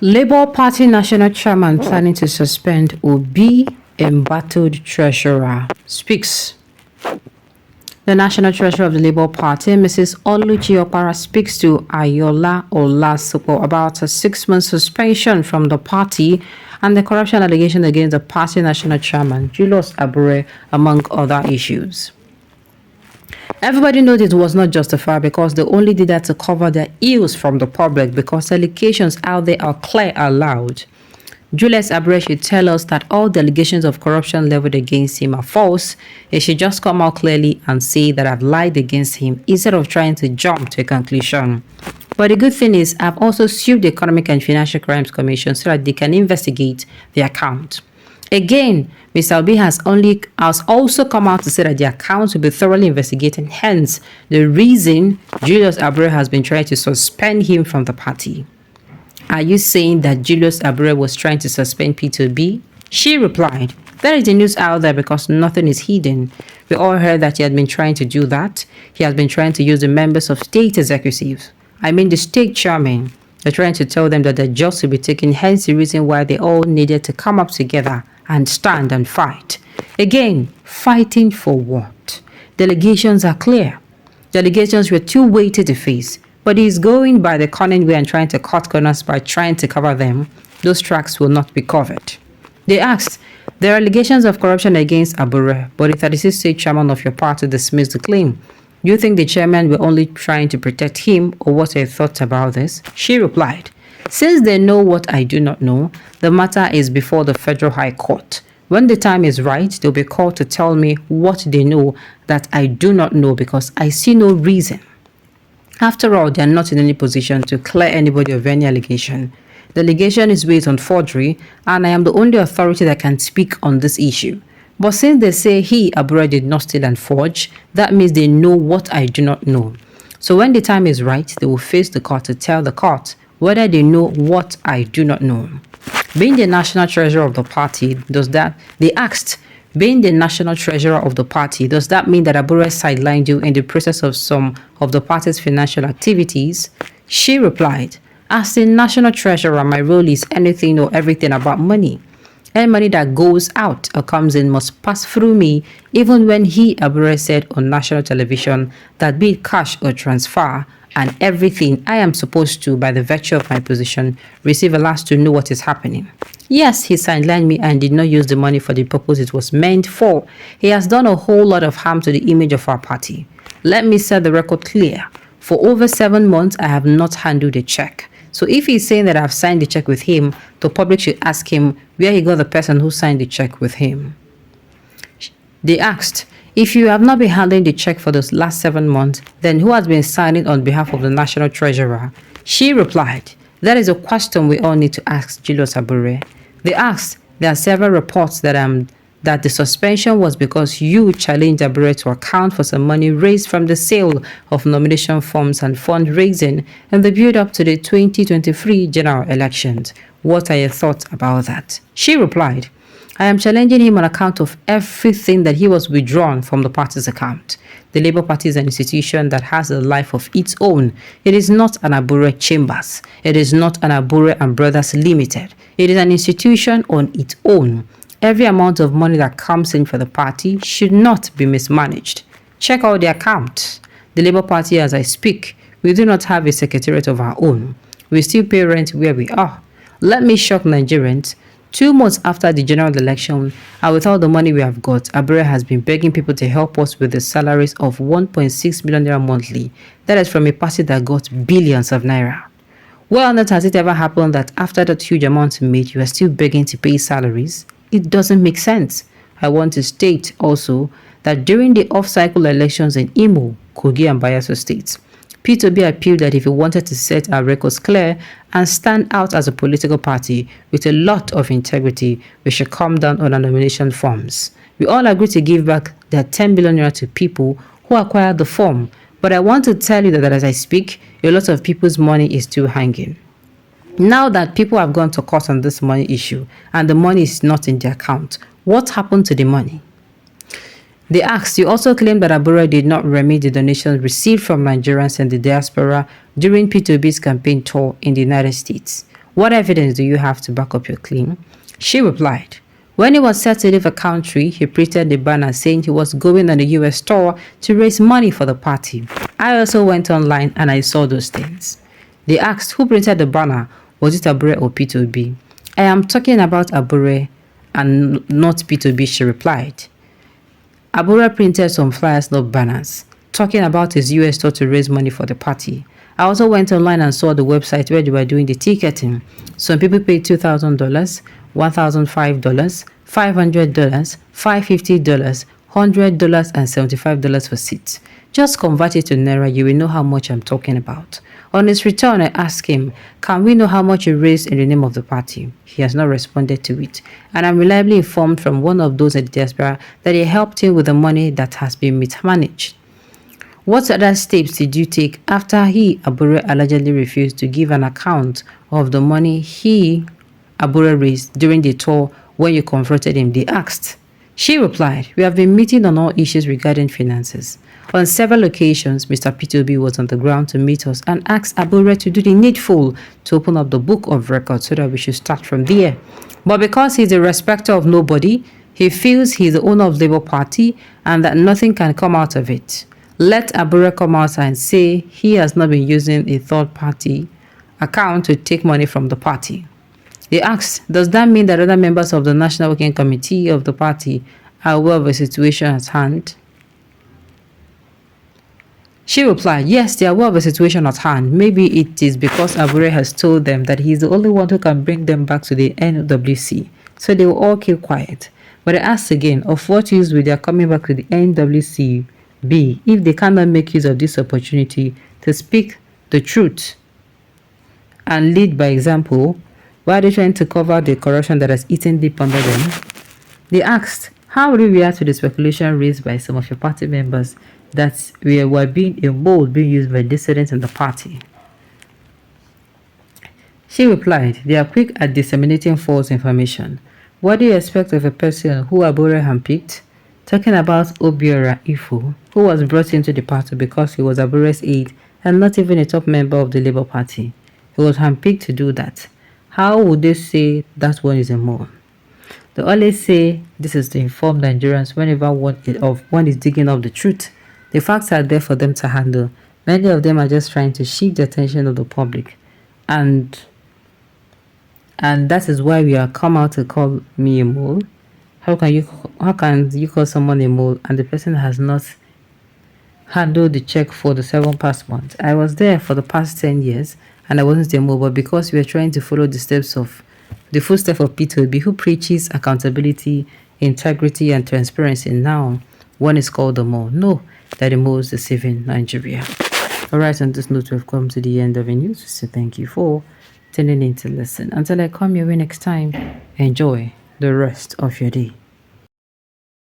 Labour Party National Chairman planning to suspend Obi embattled treasurer speaks. The National Treasurer of the Labour Party, Mrs. Oluchi Opara, speaks to Ayola Olasupo about a 6-month suspension from the party and the corruption allegation against the party national chairman, Julius Abure, among other issues. Everybody knows it was not justified because they only did that to cover their ills from the public because allegations out there are clear and loud. Julius Abure should tell us that all the allegations of corruption leveled against him are false. He should just come out clearly and say that I've lied against him instead of trying to jump to a conclusion. But the good thing is I've also sued the Economic and Financial Crimes Commission so that they can investigate the account. Again, Mr. Obi has also come out to say that the account will be thoroughly investigated. Hence, the reason Julius Abure has been trying to suspend him from the party. Are you saying that Julius Abure was trying to suspend P2B? She replied, there is the news out there because nothing is hidden. We all heard that he had been trying to do that. He has been trying to use the members of state executives. I mean the state chairman. They're trying to tell them that their jobs will be taken, hence the reason why they all needed to come up together and stand and fight. Again, fighting for what? The allegations are clear. The allegations were too weighty to face. But he's going by the cunning way and trying to cut corners by trying to cover them. Those tracks will not be covered. They asked, there are allegations of corruption against Abure, but the 36th state chairman of your party dismissed the claim. Do you think the chairman were only trying to protect him, or what are your thoughts about this? She replied, since they know what I do not know, the matter is before the Federal High Court. When the time is right, they'll be called to tell me what they know that I do not know because I see no reason. After all, they are not in any position to clear anybody of any allegation. The allegation is based on forgery, and I am the only authority that can speak on this issue. But since they say he, Abure, did not steal and forge, that means they know what I do not know. So when the time is right, they will face the court to tell the court whether they know what I do not know. Being the national treasurer of the party, they asked, being the national treasurer of the party, does that mean that Abure sidelined you in the process of some of the party's financial activities? She replied, as the national treasurer, my role is anything or everything about money. Any money that goes out or comes in must pass through me, even when he, Abure, said on national television that be it cash or transfer, and everything I am supposed to, by the virtue of my position, receive a last to know what is happening. Yes, he sidelined me and did not use the money for the purpose it was meant for. He has done a whole lot of harm to the image of our party. Let me set the record clear. For over 7 months, I have not handled a check. So if he's saying that I've signed the check with him, the public should ask him where he got the person who signed the check with him. They asked, if you have not been handling the check for those last 7 months, then who has been signing on behalf of the national treasurer? She replied, that is a question we all need to ask Julius Abure. They asked, there are several reports that the suspension was because you challenged Abure to account for some money raised from the sale of nomination forms and fundraising in the build-up to the 2023 general elections. What are your thoughts about that? She replied, I am challenging him on account of everything that he was withdrawn from the party's account. The Labour Party is an institution that has a life of its own. It is not an Abure Chambers. It is not an Abure and Brothers Limited. It is an institution on its own. Every amount of money that comes in for the party should not be mismanaged. Check out the account. The Labour Party, as I speak, we do not have a secretariat of our own. We still pay rent where we are. Let me shock Nigerians. 2 months after the general election, and with all the money we have got, Abure has been begging people to help us with the salaries of 1.6 million naira monthly. That is from a party that got billions of naira. Well, not has it ever happened that after that huge amount made, you are still begging to pay salaries? It doesn't make sense. I want to state also that during the off-cycle elections in Imo, Kogi and Bayelsa states, P2B appealed that if he wanted to set our records clear and stand out as a political party with a lot of integrity, we should come down on our nomination forms. We all agree to give back their 10 billion naira to people who acquired the form. But I want to tell you that as I speak, a lot of people's money is still hanging. Now that people have gone to court on this money issue and the money is not in their account, what happened to the money? They asked, you also claim that Abure did not remit the donations received from Nigerians in the diaspora during P2B's campaign tour in the United States. What evidence do you have to back up your claim? She replied, when he was set to leave the country, he printed a banner saying he was going on a US tour to raise money for the party. I also went online and I saw those things. They asked who printed the banner, was it Abure or P2B? I am talking about Abure and not P2B, she replied. Abure printed some flyers, not banners, talking about his US tour to raise money for the party. I also went online and saw the website where they were doing the ticketing. Some people paid $2,000, $1,005, $500, $550, $100, and $75 for seats. Just convert it to Naira, you will know how much I'm talking about. On his return, I asked him, can we know how much you raised in the name of the party? He has not responded to it. And I'm reliably informed from one of those at the diaspora that he helped him with the money that has been mismanaged. What other steps did you take after Abure, allegedly refused to give an account of the money Abure, raised during the tour when you confronted him? They asked. She replied, we have been meeting on all issues regarding finances. On several occasions, Mr. P2B was on the ground to meet us and asked Abure to do the needful to open up the book of records so that we should start from there. But because he's a respecter of nobody, he feels he's the owner of the Labour Party and that nothing can come out of it. Let Abure come out and say he has not been using a third-party account to take money from the party. They asked, does that mean that other members of the National Working Committee of the party are aware of the situation at hand? She replied, yes, they are aware of the situation at hand. Maybe it is because Abure has told them that he is the only one who can bring them back to the NWC. So they will all keep quiet. But I asked again, of what use will their coming back to the NWC be if they cannot make use of this opportunity to speak the truth and lead by example? Why are they trying to cover the corruption that has eaten deep under them? They asked, how will you react to the speculation raised by some of your party members that we were being a mold being used by dissidents in the party? She replied, they are quick at disseminating false information. What do you expect of a person who Abure handpicked? Talking about Obiora Ifo, who was brought into the party because he was Abure's aide and not even a top member of the Labour Party. He was handpicked to do that. How would they say that one is a mole? They always say this is to inform Nigerians whenever one is digging up the truth. The facts are there for them to handle. Many of them are just trying to shift the attention of the public. And that is why we are come out to call me a mole. How can you call someone a mole and the person has not handled the check for the 7 past months? I was there for the past 10 years and I wasn't a mole, but because we are trying to follow the footsteps of P2B, who preaches accountability, integrity, and transparency, now one is called the mole. No, that the mole is deceiving Nigeria. Alright, on this note, we've come to the end of the news. So thank you for tuning in to listen. Until I come your way next time, enjoy the rest of your day.